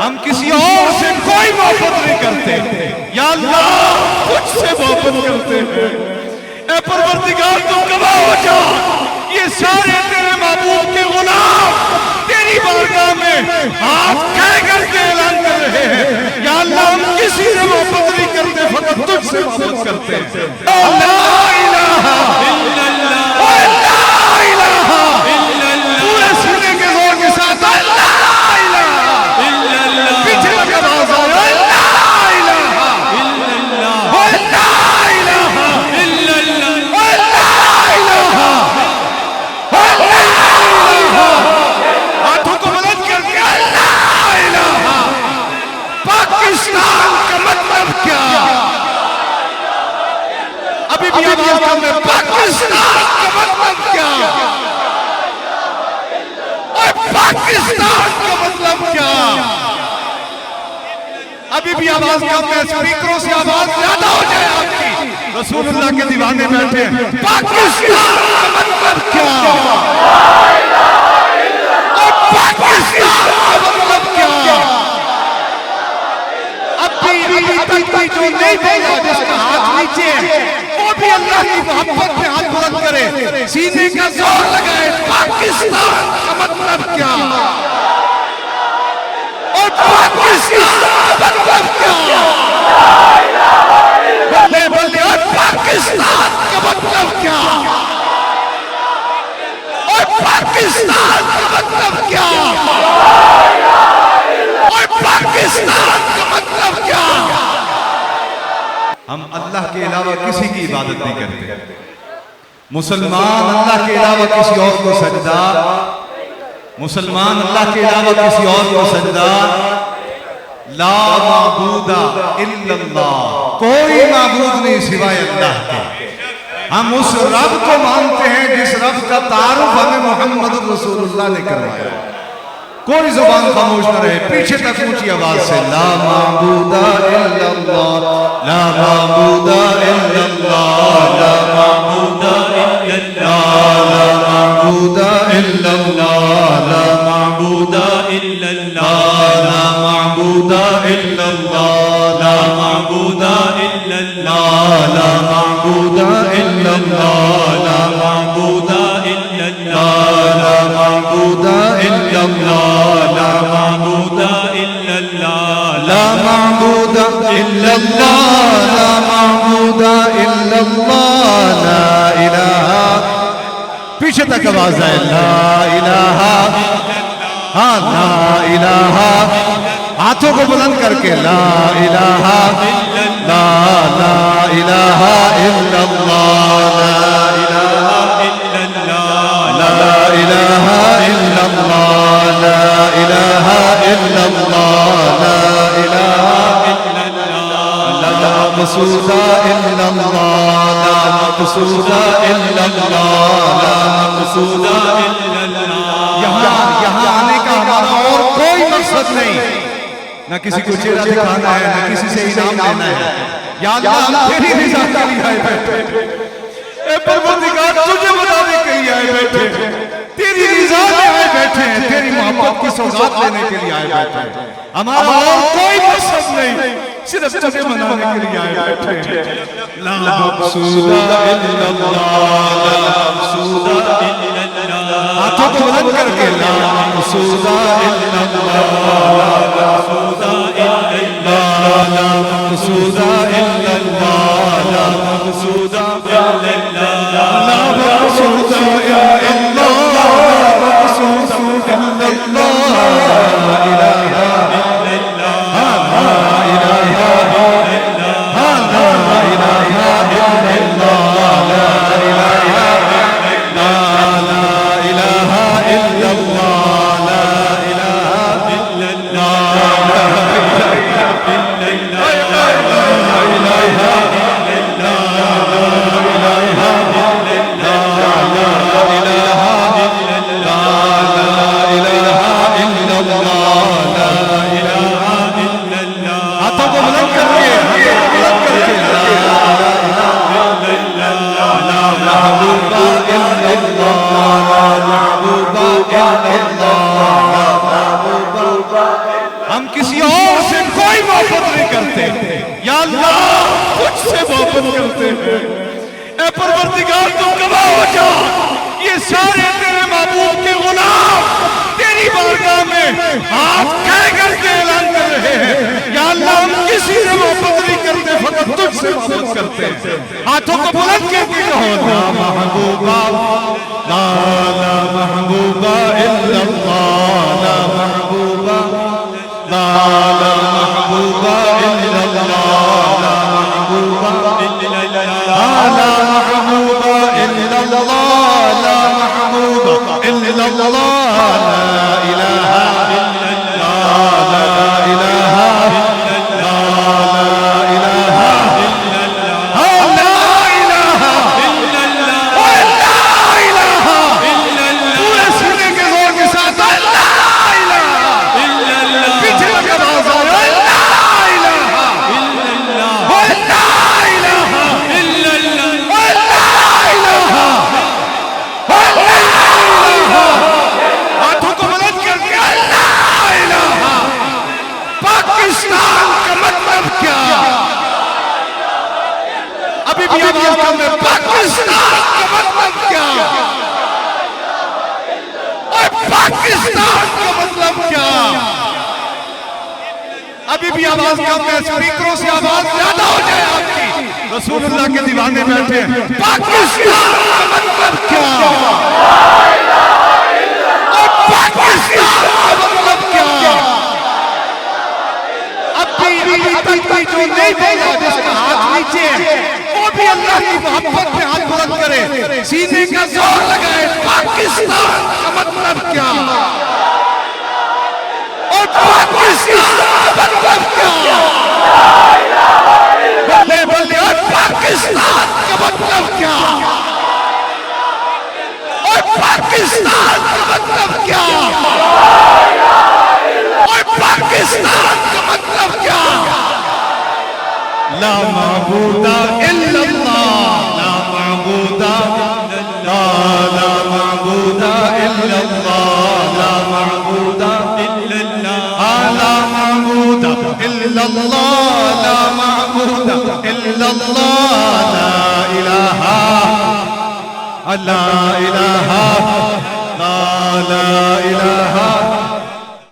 ہم کسی اور سے کوئی محبت نہیں کرتے، یا اللہ تجھ سے محبت کرتے ہیں۔ اے پروردگار تو گواہ ہو جا، یہ سارے تیرے محبوب کے غلام تیری بارگاہ میں ہاتھ کھڑے کر کے اعلان کر رہے ہیں، یا اللہ ہم کسی سے محبت نہیں کرتے، فقط تجھ سے محبت کرتے ہیں۔ لا الہ الا اللہ، لا الہ الا اللہ، پورے سینے کے زور کے ساتھ لا الہ الا اللہ، پیچھے لگا باز آیا لا الہ الا اللہ، لا الہ الا اللہ، لا الہ، ہاتھوں کو بلند کر کے لا الہ۔ پاکستان کا مطلب کیا؟ ابھی بھی آواز کر میں، پاکستان کا مطلب کیا؟ اور پاکستان کا مطلب کیا؟ ابھی بھی آواز کر میں، سپیکروں سے آواز زیادہ ہو جائے آپ کی، رسول اللہ کے دیوانے بیٹھے ہیں۔ پاکستان کا مطلب کیا؟ اور پاکستان کا مطلب کیا؟ ابھی تک بھی جو نہیں بولا، جس کا ہاتھ نیچے ہے، وہ بھی اللہ کی محبت میں ہاتھ بلند کرے، سینے کا زور لگائے۔ پاکستان کا مطلب کیا؟ اور پاکستان کا مطلب کیا؟ بلے بلے، اور پاکستان کا مطلب کیا؟ اور پاکستان کا مطلب کیا؟ اور پاکستان کا مطلب کیا؟ ہم اللہ کے علاوہ کسی کی عبادت نہیں کرتے، مسلمان اللہ کے علاوہ کسی اور کو سجدہ، مسلمان اللہ کے علاوہ کسی اور کو سجدہ، لا معبود الا اللہ، کوئی معبود نہیں سوائے اللہ کے۔ ہم اس رب کو مانتے ہیں جس رب کا تعارف ہمیں محمد رسول اللہ نے کروایا۔ کوئی زبان خاموش نہ رہے، پیچھے تک اونچی آواز سے لا معبود الا اللہ، لا معبود الا اللہ، لا معبود الا اللہ، لا معبود الا اللہ، لا معبود الا اللہ، لا معبود الا اللہ، لا معبود الا اللہ، لا معبود الا اللہ، لا معبود الا اللہ، لا معبود الا اللہ، لا معبود الا اللہ، لا معبود الا اللہ، لا معبود الا اللہ، لا الہ، پیچھے تک آواز ہے لا الہ، ہاں لا الہ، ہاتھوں کو بلند کر کے لا الہ، لا الہ الا اللہ، لا الہ الا اللہ، لا الہ الا اللہ، لا الہ الا اللہ، لا مقصود الا اللہ، لا مقصود الا اللہ، لا مقصود الا اللہ۔ یہاں آنے کا ہمارا اور کوئی مقصد نہیں، نہ کسی کو چہرہ دکھانا ہے، نہ کسی سے انعام لینا ہے، یا اللہ ہم تیری رضا کے لیے آئے بیٹھے، اے پروردگار تجھے بتانے کے لیے آئے بیٹھے، تیری رضا میں آئے بیٹھے ہیں، تیری محبت کی سوغات لینے کے لیے آئے بیٹھے ہیں۔ ہمارا اور کوئی مقصد نہیں، صرف تجھے منانے کے لیے آئے بیٹھے ہیں۔ لا مقصود الا اللہ، لا مقصود الا اللہ، ہاتھوں کو بلند کر کے لا مقصود الا اللہ، لا مقصود الا اللہ، لا مقصود الا اللہ، لا مقصود الا اللہ، لا مقصود الا اللہ، لا مقصود الا اللہ، لا الہ الا اللہ، لا الہ الا اللہ، لا الہ الا اللہ، لا الہ الا اللہ، لا الہ الا اللہ، لا الہ الا اللہ، لا ہم کس کسی اور سے کوئی محبت نہیں کرتے، یا اللہ تجھ سے محبت کرتے ہیں۔ اے پروردگار تو گواہ ہو جا، یہ سارے تیرے محبوب کے غلام تیری بارگاہ میں ہاتھ کھڑے کر کے اعلان کر رہے ہیں، یا اللہ ہم کسی سے محبت نہیں کرتے، فقط تجھ سے محبت کرتے ہیں۔ ہاتھوں کو بلند کر کے کہو لا محبوبہ لا محبوبہ الا اللہ، لا محبوبہ لا محبوبہ الا اللہ، لا محبوبہ الا اللہ، لا محبوبہ الا اللہ، لا محبوبہ الا اللہ، لا الہ الا اللہ، لا الہ الا اللہ، لا الہ الا اللہ، لا الہ الا اللہ، لا الہ الا اللہ، پورے سینے کے زور کے ساتھ لا الہ الا اللہ، پیچھے لگا باز آ رہا ہے لا الہ الا اللہ، لا الہ الا اللہ، لا الہ، ہاتھوں کو بلند کر کے لا الہ۔ پاکستان کا مطلب کیا؟ ابھی بھی آواز کم ہے، پاکستان کا مطلب کیا؟ اور پاکستان کا مطلب کیا؟ ابھی بھی آواز کم ہے، سپیکروں سے آواز زیادہ ہو جائے آپ کی، رسول اللہ کے دیوانے بیٹھے ہیں۔ پاکستان کا مطلب کیا؟ اور پاکستان کا مطلب کیا؟ ابھی تک بھی جو نہیں بولا، جس کا ہاتھ نیچے ہے، وہ بھی اللہ کی محبت میں ہاتھ بلند کرے، سینے کا زور لگائے۔ پاکستان کا مطلب کیا؟ اور پاکستان کا مطلب کیا؟ بلے بلے، اور پاکستان کا مطلب کیا؟ اور پاکستان کا مطلب کیا؟ اور پاکستان کا مطلب کیا؟ لا معبود الا اللہ، لا معبود لا معبود الا اللہ، لا معبود الا اللہ، لا معبود الا اللہ، لا معبود الا اللہ، لا الہ لا الہ لا الہ